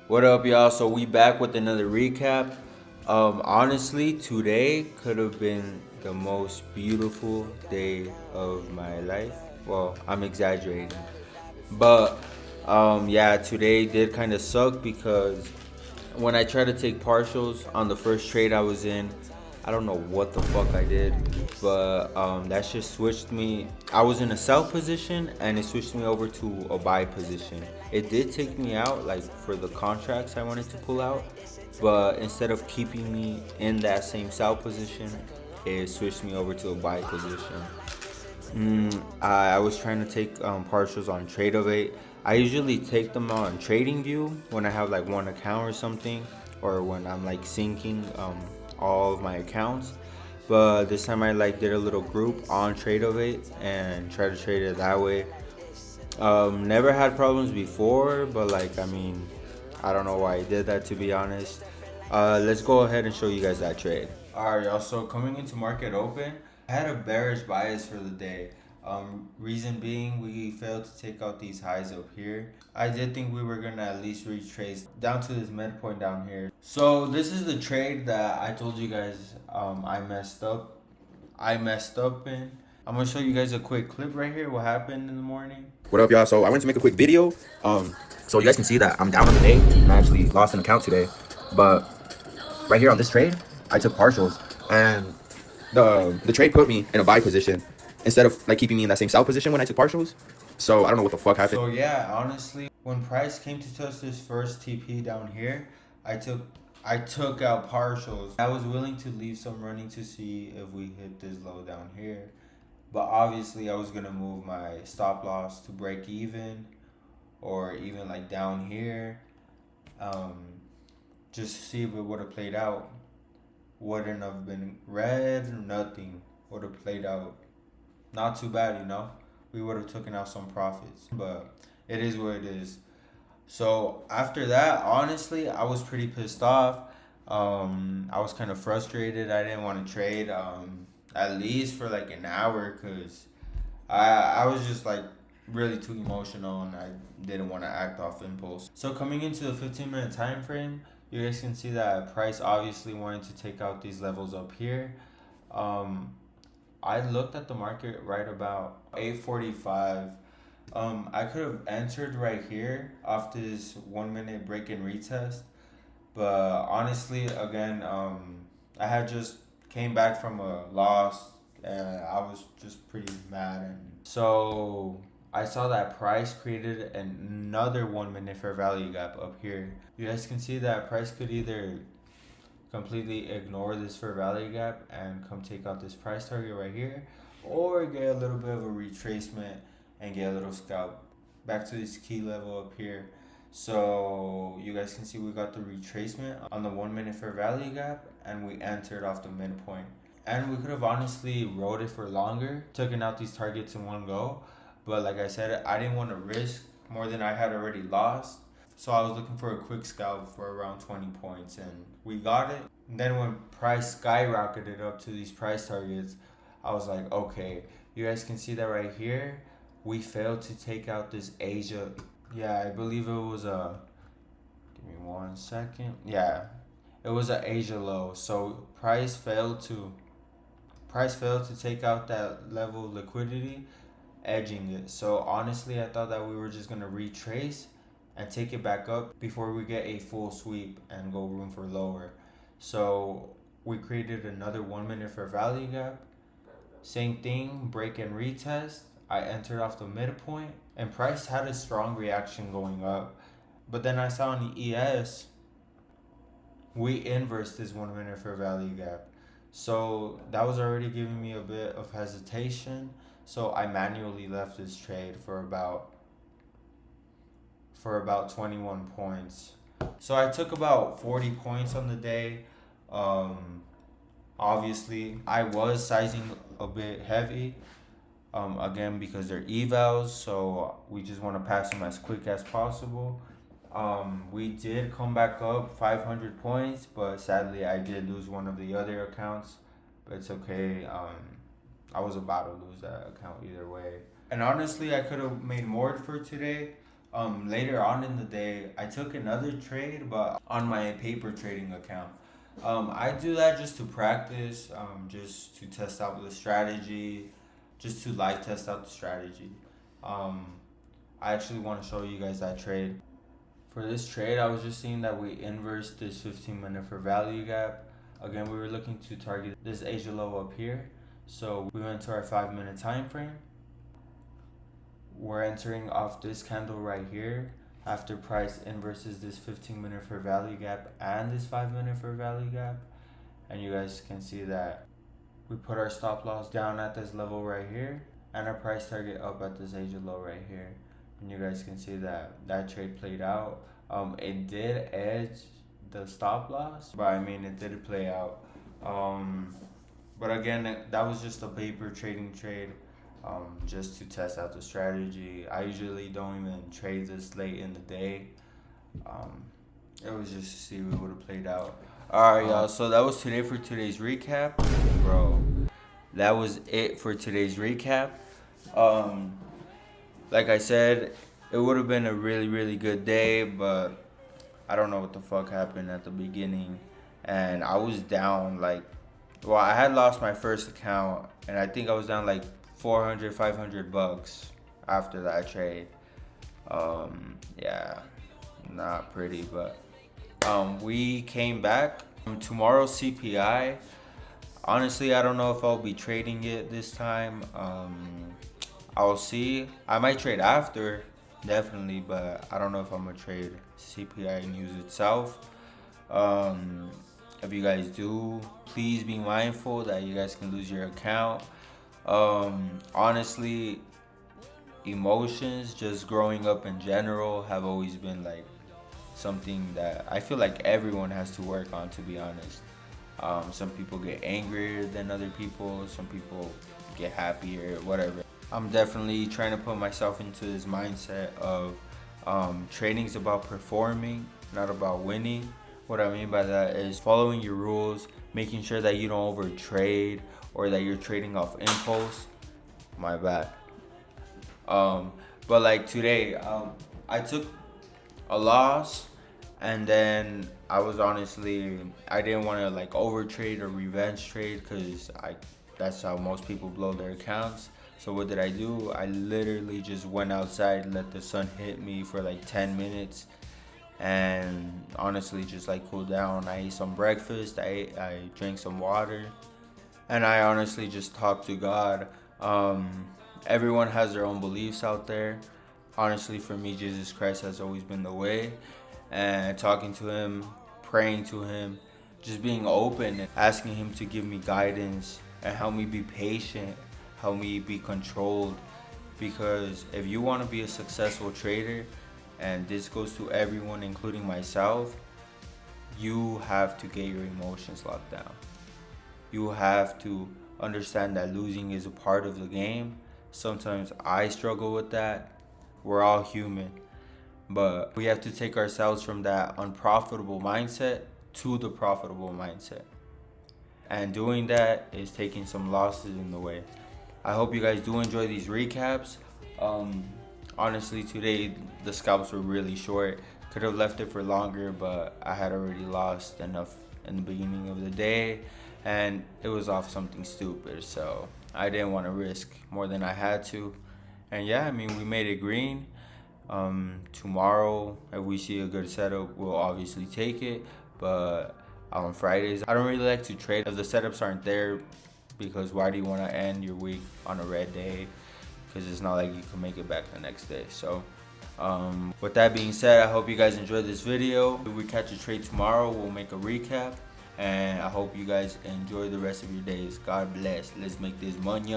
What up, y'all? So we back with another recap. Honestly, today could have been the most beautiful day of my life. Well, I'm exaggerating, but yeah, today did kind of suck because when I tried to take partials on the first trade I was in, I don't know what the fuck I did, but that shit switched me. I was in a sell position and it switched me over to a buy position. It did take me out like for the contracts I wanted to pull out, but instead of keeping me in that same sell position, it switched me over to a buy position. I was trying to take partials on Tradeovate. I usually take them on TradingView when I have like one account or something, or when I'm like syncing all of my accounts. But this time I like did a little group on Tradeovate and try to trade it that way. Never had problems before, but like I don't know why I did that to be honest. Let's go ahead and show you guys that trade. Alright, y'all. So coming into market open, I had a bearish bias for the day. Reason being, we failed to take out these highs up here. I did think we were gonna at least retrace down to this midpoint down here. So this is the trade that I told you guys I messed up. In. I'm gonna show you guys a quick clip right here. What happened in the morning? What up, y'all? So I wanted to make a quick video, so you guys can see that I'm down on the day, and I actually lost an account today. But right here on this trade, I took partials, and the trade put me in a buy position instead of like keeping me in that same sell position when I took partials. So I don't know what the fuck happened. So yeah, honestly, when price came to touch this first TP down here, I took I took out partials. I was willing to leave some running to see if we hit this low down here. But obviously I was gonna move my stop loss to break even or even like down here. Um, just to see if it would have played out. Wouldn't have been red, nothing. Would have played out not too bad, you know. We would have taken out some profits. But it is what it is. So after that, honestly, I was pretty pissed off. I was kind of frustrated. I didn't want to trade at least for like an hour because I was just like really too emotional and I didn't want to act off impulse. So coming into the 15-minute time frame, you guys can see that price obviously wanted to take out these levels up here. Um, I looked at the market right about 8:45. I could have entered right here off this 1 minute break and retest, but honestly, again, I had just came back from a loss and I was just pretty mad, and so I saw that price created another 1 minute fair value gap up here. You guys can see that price could either completely ignore this fair value gap and come take out this price target right here, or get a little bit of a retracement and get a little scalp back to this key level up here. So you guys can see we got the retracement on the 1 minute fair value gap and we entered off the midpoint. And we could have honestly rode it for longer, taken out these targets in one go. But like I said, I didn't want to risk more than I had already lost. So I was looking for a quick scalp for around 20 points and we got it. And then when price skyrocketed up to these price targets, I was like, okay, you guys can see that right here. We failed to take out this Asia. Yeah, I believe it was a. Give me 1 second. Yeah, it was an Asia low. So price failed to take out that level of liquidity, edging it. So honestly, I thought that we were just gonna retrace and take it back up before we get a full sweep and go room for lower. So we created another 1 minute fair value gap. Same thing, break and retest. I entered off the midpoint and price had a strong reaction going up. But then I saw on the ES, we inversed this 1 minute fair value gap. So that was already giving me a bit of hesitation. So I manually left this trade for about 21 points. So I took about 40 points on the day. Um, Obviously, I was sizing a bit heavy. Again, because they're evals, so we just want to pass them as quick as possible. We did come back up 500 points, but sadly, I did lose one of the other accounts. But it's okay. I was about to lose that account either way. And honestly, I could have made more for today. Later on in the day, I took another trade, but on my paper trading account. I do that just to practice, just to test out the strategy, just to live test out the strategy. Um, I actually want to show you guys that trade. For this trade, I was just seeing that we inversed this 15-minute for value gap. Again, we were looking to target this Asia low up here. So we went to our 5-minute time frame. We're entering off this candle right here after price inverses this 15-minute for value gap and this 5-minute for value gap. And you guys can see that we put our stop loss down at this level right here and our price target up at this Asia low right here. And you guys can see that that trade played out. It did edge the stop loss, but I mean it did play out. But again, that was just a paper trading trade, just to test out the strategy. I usually don't even trade this late in the day. It was just to see what would have played out. All right, y'all. So that was today for today's recap, bro. That was it for today's recap. Like I said, it would have been a really, really good day, but I don't know what the fuck happened at the beginning. And I was down I had lost my first account, and I think I was down like 400, 500 bucks after that trade. Yeah, not pretty, but we came back. Tomorrow's CPI. Honestly, I don't know if I'll be trading it this time. I'll see. I might trade after, definitely, but I don't know if I'm gonna trade CPI news itself. If you guys do, please be mindful that you guys can lose your account. Honestly, emotions, just growing up in general, have always been like something that I feel like everyone has to work on, to be honest. Some people get angrier than other people, some people get happier, whatever. I'm definitely trying to put myself into this mindset of trading's about performing, not about winning. What I mean by that is following your rules, making sure that you don't over trade or that you're trading off impulse. My bad. But like today, I took a loss, and then I didn't want to like over trade or revenge trade, because that's how most people blow their accounts. So what did I do? I literally just went outside, let the sun hit me for like 10 minutes, and honestly just like cooled down. I ate some breakfast, I drank some water, and I honestly just talked to God. Everyone has their own beliefs out there. Honestly, for me, Jesus Christ has always been the way. And talking to him, praying to him, just being open, asking him to give me guidance and help me be patient, help me be controlled. Because if you want to be a successful trader, and this goes to everyone including myself, you have to get your emotions locked down. You have to understand that losing is a part of the game. Sometimes I struggle with that. We're all human. But we have to take ourselves from that unprofitable mindset to the profitable mindset. And doing that is taking some losses in the way. I hope you guys do enjoy these recaps. Honestly, today the scalps were really short. Could have left it for longer, but I had already lost enough in the beginning of the day, and it was off something stupid, so I didn't want to risk more than I had to. And yeah, I mean, we made it green. Tomorrow, if we see a good setup, we'll obviously take it. But on Fridays, I don't really like to trade if the setups aren't there, because why do you want to end your week on a red day? Because it's not like you can make it back the next day. So with that being said, I hope you guys enjoyed this video. If we catch a trade tomorrow, we'll make a recap. And I hope you guys enjoy the rest of your days. God bless. Let's make this money.